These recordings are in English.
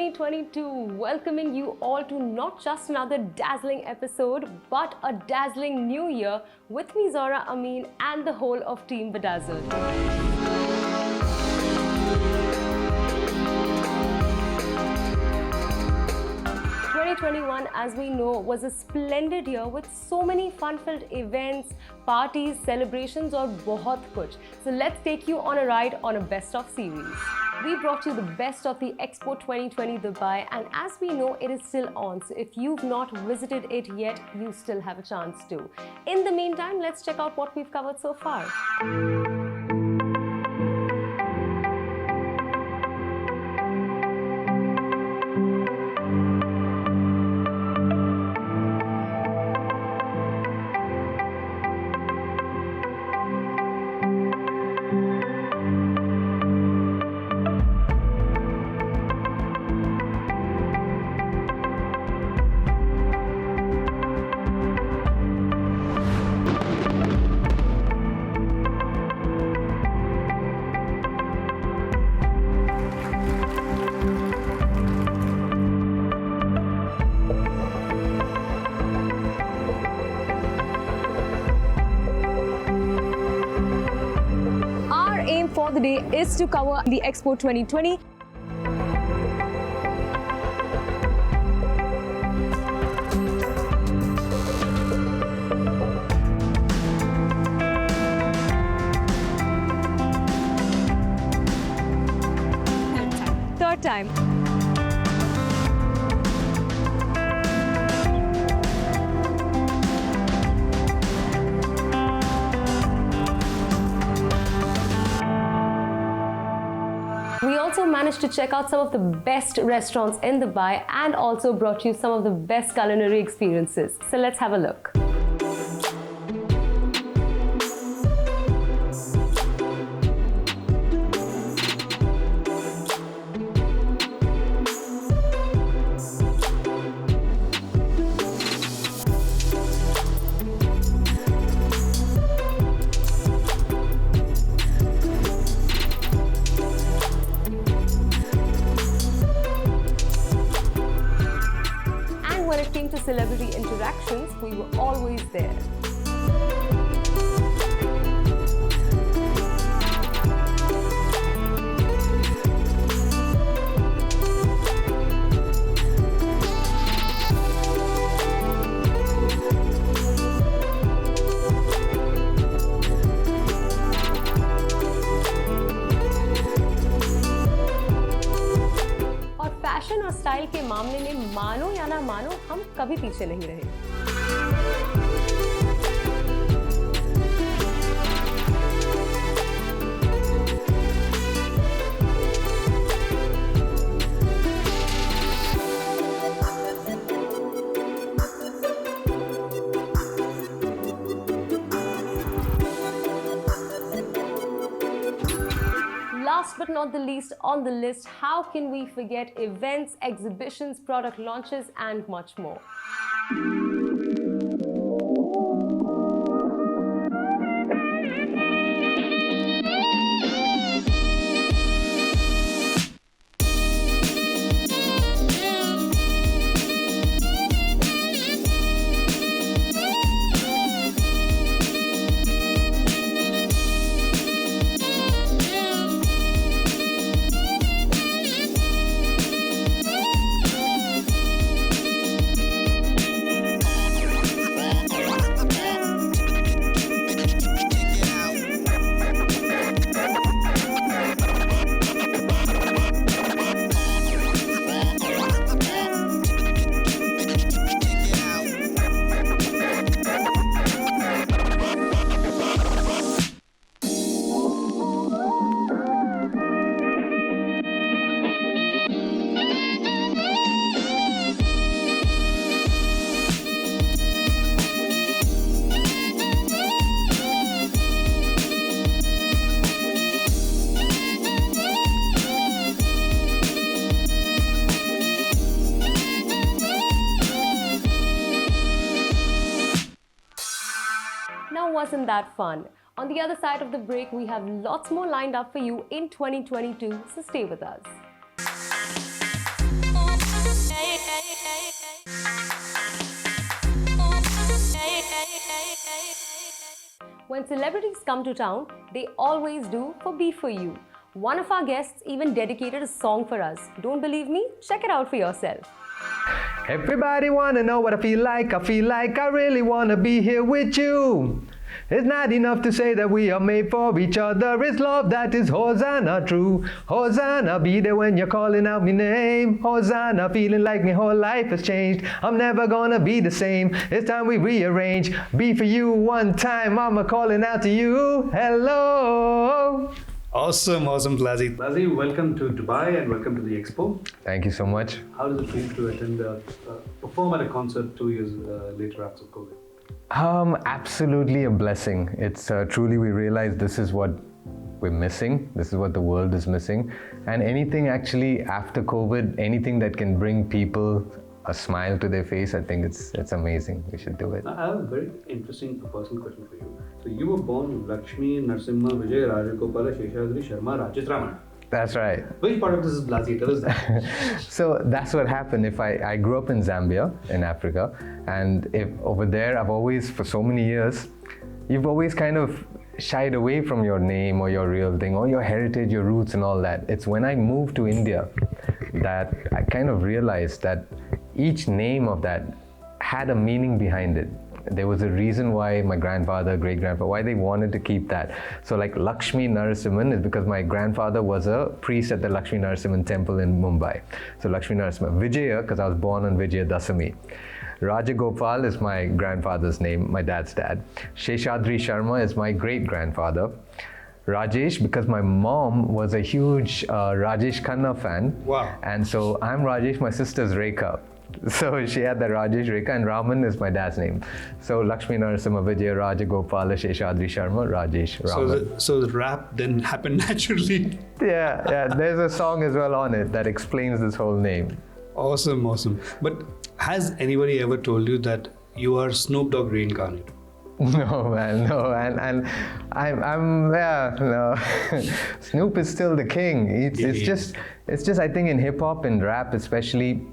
2022, welcoming you all to not just another dazzling episode, but a dazzling new year with me, Zora Amin, and the whole of Team Bedazzled. 2021, as we know, was a splendid year with so many fun-filled events, parties, celebrations और बहुत कुछ. So let's take you on a ride on a best of series. We brought you the best of the Expo 2020 Dubai, and as we know, it is still on. So if you've not visited it yet, you still have a chance to. In the meantime, let's check out what we've covered so far. For the day is to cover the Expo 2020. Third time. We also managed to check out some of the best restaurants in Dubai and also brought you some of the best culinary experiences. So let's have a look. When it came to celebrity interactions, we were always there. Fashion और style के मामले में मानो या ना मानो, हम कभी पीछे नहीं रहे. Last but not the least on the list, how can we forget events, exhibitions, product launches, and much more? Now, wasn't that fun? On the other side of the break, we have lots more lined up for you in 2022, so stay with us. When celebrities come to town, they always do for Be For You. One of our guests even dedicated a song for us. Don't believe me? Check it out for yourself. Everybody wanna know what I feel like I really wanna be here with you. It's not enough to say that we are made for each other. It's love that is Hosanna true. Hosanna, be there when you're calling out my name. Hosanna, feeling like my whole life has changed. I'm never gonna be the same. It's time we rearrange. Be for you one time, mama calling out to you. Hello. Awesome, Blasi. Blasi, welcome to Dubai and welcome to the Expo. Thank you so much. How does it feel to perform at a concert 2 years later after COVID? Absolutely a blessing. It's truly, we realize this is what we're missing. This is what the world is missing. And anything actually after COVID, anything that can bring people a smile to their face, I think it's amazing. We should do it. I have a very interesting personal question for you. So you were born Lakshmi Narasimha Vijay Rajagopala Sheshadri Sharma Rajitraman. That's right. Which part of this is Blasi? Tell us that. So that's what happened. I grew up in Zambia, in Africa, and if over there, I've always, for so many years, you've always kind of shied away from your name or your real thing or your heritage, your roots and all that. It's when I moved to India that I kind of realized that each name of that had a meaning behind it. There was a reason why my grandfather, great-grandfather, why they wanted to keep that. So like Lakshmi Narasimhan is because my grandfather was a priest at the Lakshmi Narasimhan temple in Mumbai. So Lakshmi Narasimha. Vijaya, because I was born on Vijaya Dasami. Rajagopal is my grandfather's name, my dad's dad. Sheshadri Sharma is my great-grandfather. Rajesh, because my mom was a huge Rajesh Khanna fan. Wow. And so I'm Rajesh, my sister's Rekha. So she had the Rajesh Rekha, and Raman is my dad's name. So Lakshmi Narasimha Vijaya Rajagopala Sheshadri Sharma Rajesh Raman. So the rap then happened naturally. Yeah, there's a song as well on it that explains this whole name. Awesome. But has anybody ever told you that you are Snoop Dogg reincarnated? No, man, no, and no. Snoop is still the king. It's just I think in hip hop and rap especially,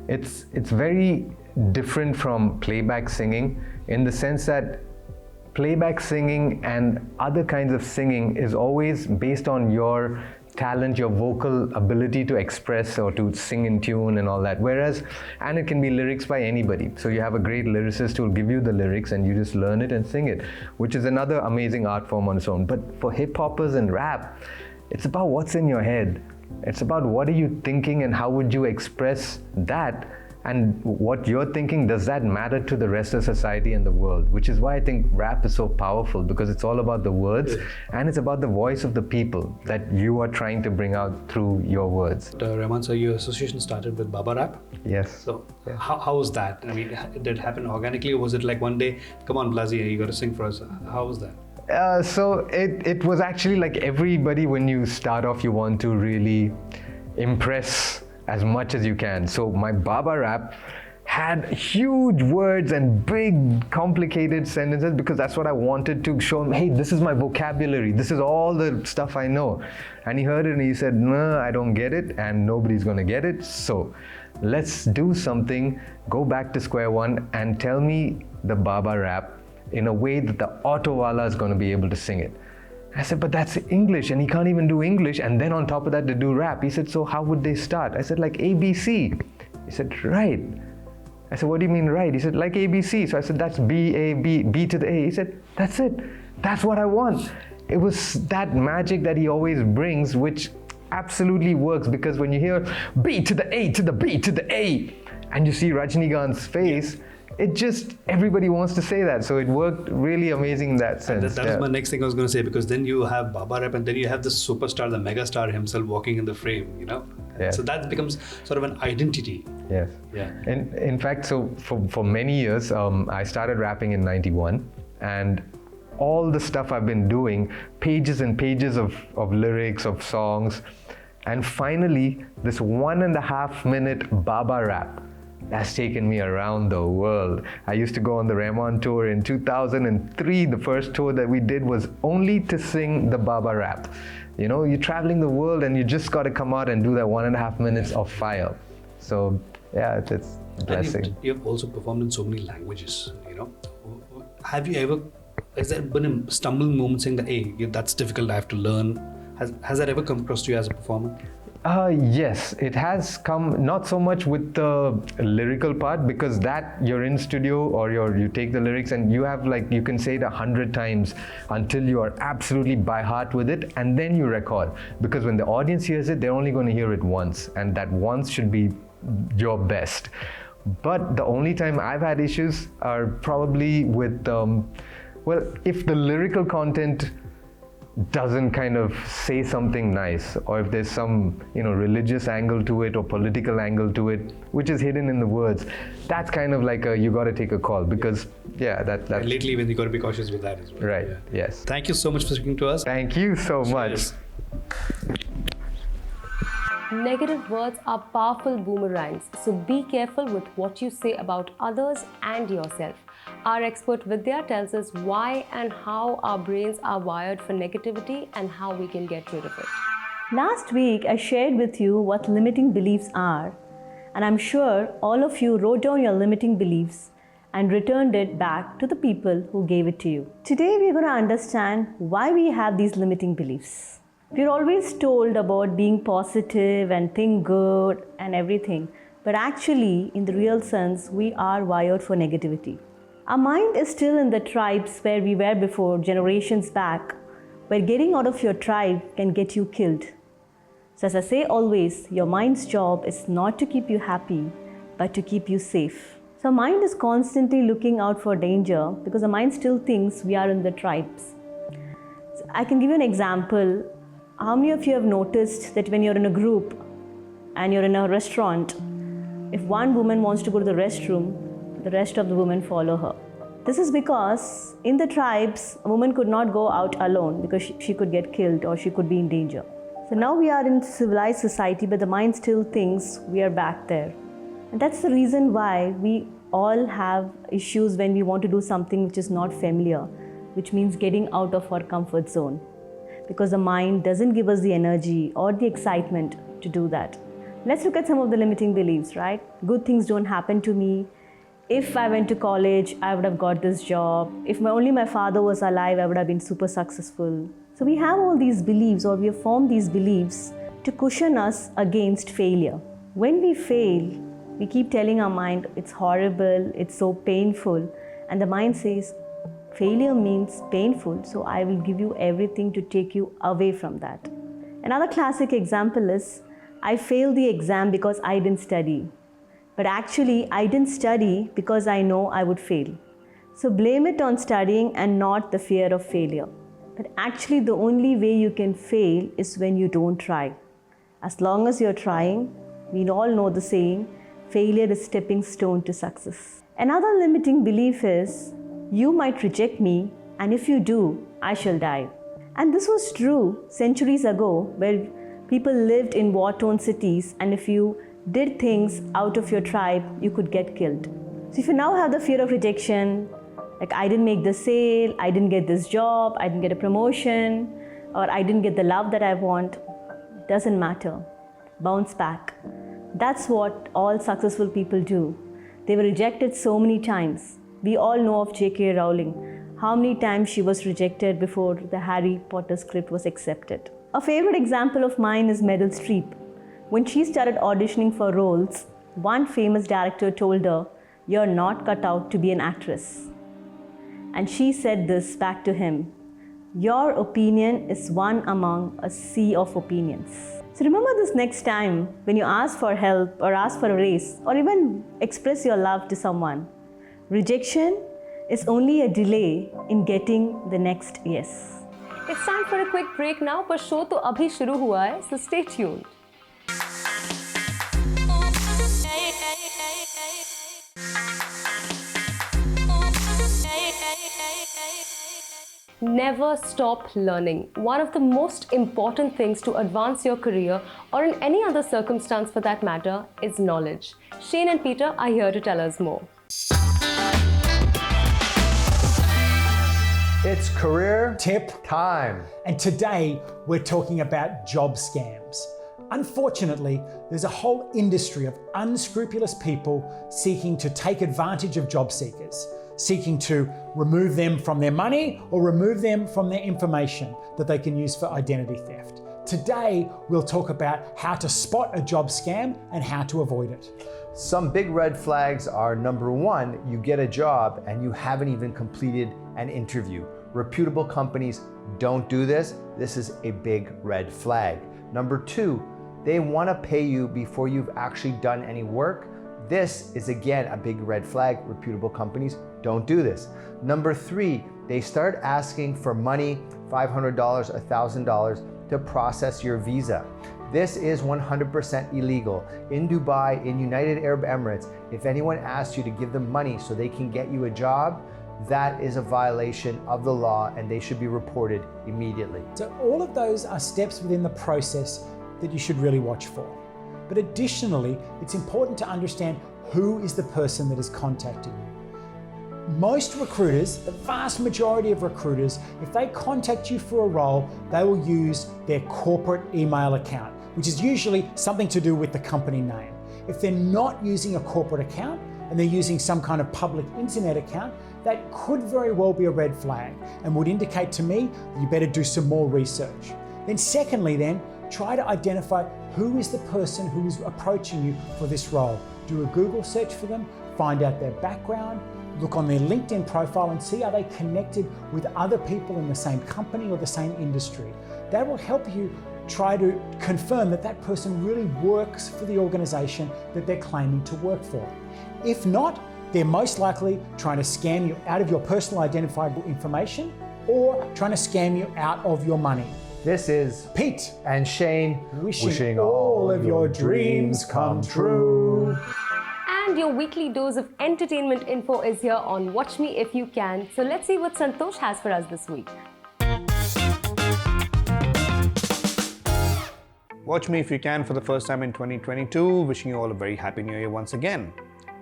it's very different from playback singing in the sense that playback singing and other kinds of singing is always based on your talent, your vocal ability to express or to sing in tune and all that. And it can be lyrics by anybody. So you have a great lyricist who will give you the lyrics and you just learn it and sing it, which is another amazing art form on its own. But for hip hoppers and rap, it's about what's in your head. It's about what are you thinking and how would you express that, and what you're thinking, does that matter to the rest of society and the world? Which is why I think rap is so powerful, because it's all about the words and it's about the voice of the people that you are trying to bring out through your words. Rahman sir, your association started with Baba Rap. Yes. So how was that? I mean, did it happen organically, or was it like one day, come on Blasi, you got to sing for us? How was that? So it was actually like everybody, when you start off, you want to really impress as much as you can. So my Baba Rap had huge words and big complicated sentences because that's what I wanted to show him. Hey, this is my vocabulary. This is all the stuff I know. And he heard it and he said, no, I don't get it and nobody's gonna get it. So let's do something, go back to square one and tell me the Baba Rap in a way that the Autowala is gonna be able to sing it. I said, but that's English and he can't even do English, and then on top of that to do rap. He said, so how would they start? I said, like ABC. He said, right. I said, what do you mean right? He said, like ABC. So I said, that's B-A-B, B to the A. He said, that's it. That's what I want. It was that magic that he always brings, which absolutely works, because when you hear B to the A to the B to the A, and you see Rajinikanth's face, it just, everybody wants to say that. So it worked really amazing in that sense. That was my next thing I was going to say, because then you have Baba Rap and then you have the superstar, the megastar himself walking in the frame, you know? Yeah. So that becomes sort of an identity. Yes. Yeah. And in fact, so for many years, I started rapping in 91, and all the stuff I've been doing, pages and pages of lyrics, of songs, and finally, this 1.5 minute Baba Rap that's taken me around the world. I used to go on the Rahman tour in 2003. The first tour that we did was only to sing the Baba Rap. You know, you're traveling the world and you just got to come out and do that 1.5 minutes of fire. So yeah, it's a blessing. And you've also performed in so many languages, you know. Have you ever has there been a stumbling moment saying that, hey, that's difficult, I have to learn? Has that ever come across to you as a performer? Yes, it has come, not so much with the lyrical part, because that you're in studio or you take the lyrics and you have you can say it 100 times until you are absolutely by heart with it, and then you record, because when the audience hears it, they're only going to hear it once, and that once should be your best. But the only time I've had issues are probably with, if the lyrical content doesn't kind of say something nice, or if there's some religious angle to it or political angle to it which is hidden in the words, that's kind of you got to take a call, because that's lately when you got to be cautious with that as well. Right. Yes. Thank you so much for speaking to us. Thank you so much. Negative words are powerful boomerangs, so be careful with what you say about others and yourself. Our expert Vidya tells us why and how our brains are wired for negativity and how we can get rid of it. Last week, I shared with you what limiting beliefs are, and I'm sure all of you wrote down your limiting beliefs and returned it back to the people who gave it to you. Today, we're going to understand why we have these limiting beliefs. We're always told about being positive and think good and everything, but actually, in the real sense, we are wired for negativity. Our mind is still in the tribes where we were before, generations back, where getting out of your tribe can get you killed. So as I say always, your mind's job is not to keep you happy, but to keep you safe. So mind is constantly looking out for danger because the mind still thinks we are in the tribes. So I can give you an example. How many of you have noticed that when you're in a group and you're in a restaurant, if one woman wants to go to the restroom, the rest of the women follow her? This is because in the tribes, a woman could not go out alone because she could get killed or she could be in danger. So now we are in civilized society, but the mind still thinks we are back there. And that's the reason why we all have issues when we want to do something which is not familiar, which means getting out of our comfort zone. Because the mind doesn't give us the energy or the excitement to do that. Let's look at some of the limiting beliefs, right? Good things don't happen to me. If I went to college, I would have got this job. If only my father was alive, I would have been super successful. So we have all these beliefs, or we have formed these beliefs to cushion us against failure. When we fail, we keep telling our mind, it's horrible, it's so painful. And the mind says, failure means painful, so I will give you everything to take you away from that. Another classic example is, I failed the exam because I didn't study. But actually, I didn't study because I know I would fail. So blame it on studying and not the fear of failure. But actually, the only way you can fail is when you don't try. As long as you're trying, we all know the saying, failure is stepping stone to success. Another limiting belief is, you might reject me, and if you do, I shall die. And this was true centuries ago, where people lived in war-torn cities, and if you did things out of your tribe, you could get killed. So if you now have the fear of rejection, like I didn't make the sale, I didn't get this job, I didn't get a promotion, or I didn't get the love that I want, doesn't matter. Bounce back. That's what all successful people do. They were rejected so many times. We all know of J.K. Rowling, how many times she was rejected before the Harry Potter script was accepted. A favorite example of mine is Meryl Streep. When she started auditioning for roles, one famous director told her, "You're not cut out to be an actress." And she said this back to him, "Your opinion is one among a sea of opinions." So remember this next time when you ask for help or ask for a raise or even express your love to someone. Rejection is only a delay in getting the next yes. It's time for a quick break now, but show to abhi shuru hua hai, so stay tuned. Never stop learning. One of the most important things to advance your career, or in any other circumstance for that matter, is knowledge. Shane and Peter are here to tell us more. It's career Tip time. And today we're talking about job scams. Unfortunately, there's a whole industry of unscrupulous people seeking to take advantage of job seekers. seeking to remove them from their money or remove them from their information that they can use for identity theft. Today, we'll talk about how to spot a job scam and how to avoid it. Some big red flags are: number one, you get a job and you haven't even completed an interview. Reputable companies don't do this. This is a big red flag. Number two, they want to pay you before you've actually done any work. This is again a big red flag. Reputable companies don't do this. Number three, they start asking for money, $500, $1,000 to process your visa. This is 100% illegal. In Dubai, in United Arab Emirates, if anyone asks you to give them money so they can get you a job, that is a violation of the law and they should be reported immediately. So all of those are steps within the process that you should really watch for. But additionally, it's important to understand who is the person that is contacting you. Most recruiters, the vast majority of recruiters, if they contact you for a role, they will use their corporate email account, which is usually something to do with the company name. If they're not using a corporate account and they're using some kind of public internet account, that could very well be a red flag and would indicate to me that you better do some more research. Then secondly, try to identify who is the person who is approaching you for this role. Do a Google search for them, find out their background, look on their LinkedIn profile and see are they connected with other people in the same company or the same industry. That will help you try to confirm that that person really works for the organization that they're claiming to work for. If not, they're most likely trying to scam you out of your personal identifiable information or trying to scam you out of your money. This is Pete and Shane wishing all of your dreams come true. And your weekly dose of entertainment info is here on Watch Me If You Can. So let's see what Santosh has for us this week. Watch Me If You Can for the first time in 2022. Wishing you all a very happy new year once again.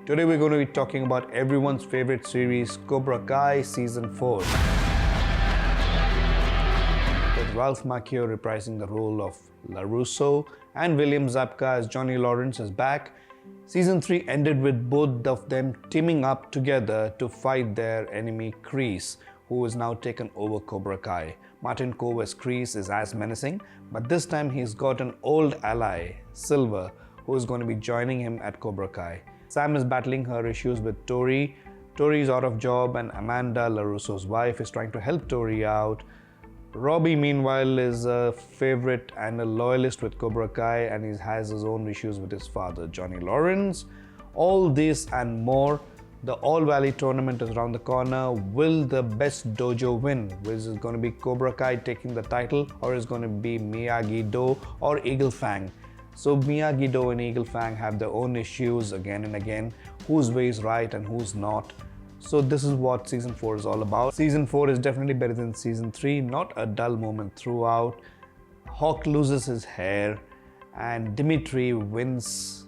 Today we're going to be talking about everyone's favorite series, Cobra Kai Season 4. With Ralph Macchio reprising the role of LaRusso and William Zabka as Johnny Lawrence is back. Season 3 ended with both of them teaming up together to fight their enemy Kreese, who has now taken over Cobra Kai. Martin Kove as Kreese is as menacing, but this time he's got an old ally, Silver, who is going to be joining him at Cobra Kai. Sam is battling her issues with Tori. Tori's out of job and Amanda, LaRusso's wife, is trying to help Tori out. Robbie, meanwhile, is a favorite and a loyalist with Cobra Kai and he has his own issues with his father, Johnny Lawrence. All this and more. The All Valley tournament is around the corner. Will the best dojo win? Is it going to be Cobra Kai taking the title or is it going to be Miyagi-Do or Eagle Fang? So Miyagi-Do and Eagle Fang have their own issues again and again. Whose way is right and who's not. So this is what Season 4 is all about. Season 4 is definitely better than Season 3. Not a dull moment throughout. Hawk loses his hair and Dimitri wins.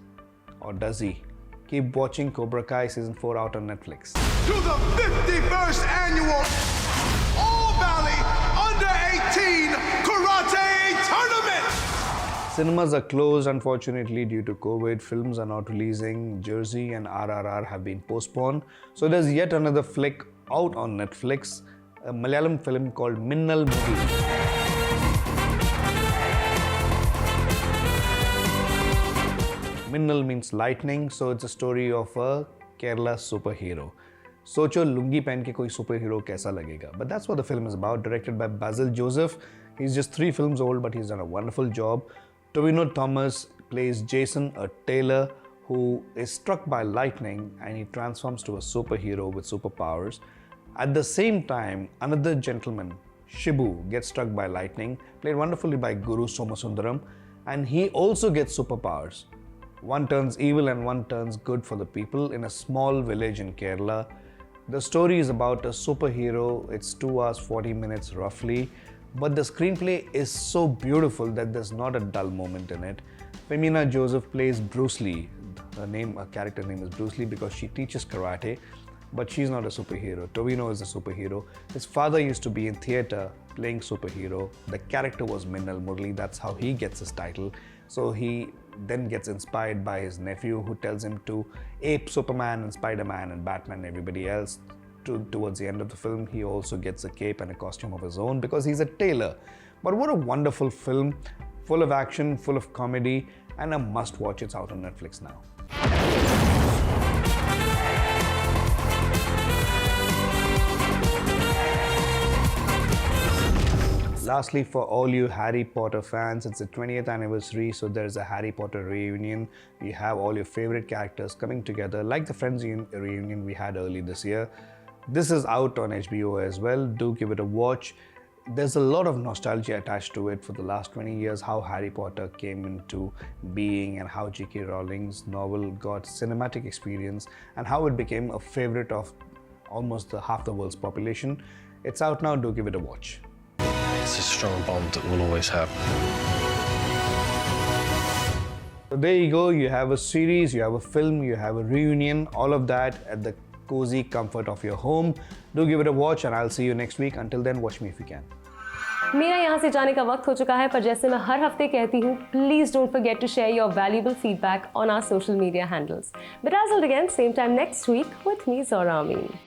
Or does he? Keep watching Cobra Kai Season 4 out on Netflix. To the 51st annual All Valley Under 18 Karate Tournament! Cinemas are closed unfortunately due to COVID. Films are not releasing. Jersey and RRR have been postponed. So there's yet another flick out on Netflix, a Malayalam film called Minnal Murali. Minnal means lightning, so it's a story of a Kerala superhero. Socho lungi pehn ke koi superhero kaisa lagega. But that's what the film is about, directed by Basil Joseph. He's just 3 films old, but he's done a wonderful job. Tovino Thomas plays Jason, a tailor who is struck by lightning and he transforms to a superhero with superpowers. At the same time, another gentleman, Shibu, gets struck by lightning, played wonderfully by Guru Somasundaram, and he also gets superpowers. One turns evil and one turns good for the people in a small village in Kerala. The story is about a superhero. It's 2 hours 40 minutes roughly, but the screenplay is so beautiful that there's not a dull moment in it. Femina Joseph plays Bruce Lee. Her character name is Bruce Lee because she teaches karate, but she's not a superhero. Tovino is a superhero. His father used to be in theatre playing superhero. The character was Minnal Murali. That's how he gets his title. So he then gets inspired by his nephew who tells him to ape Superman and Spider-Man and Batman and everybody else towards the end of the film, he also gets a cape and a costume of his own because he's a tailor. But what a wonderful film, full of action, full of comedy, and a must watch. It's out on Netflix now. Lastly, for all you Harry Potter fans, it's the 20th anniversary, so there's a Harry Potter reunion. We have all your favorite characters coming together, like the Friends reunion we had early this year. This is out on HBO as well. Do give it a watch. There's a lot of nostalgia attached to it for the last 20 years, how Harry Potter came into being and how J.K. Rowling's novel got cinematic experience and how it became a favorite of almost half the world's population. It's out now. Do give it a watch. It's a strong bond that we'll always have. So there you go. You have a series, you have a film, you have a reunion, all of that at the cozy comfort of your home. Do give it a watch and I'll see you next week. Until then, watch me if you can. मेरा यहाँ से जाने का वक्त हो चुका है, पर जैसे मैं हर हफ्ते कहती हूँ, please don't forget to share your valuable feedback on our social media handles. Bedazzled again, same time next week with me, Zora Amin.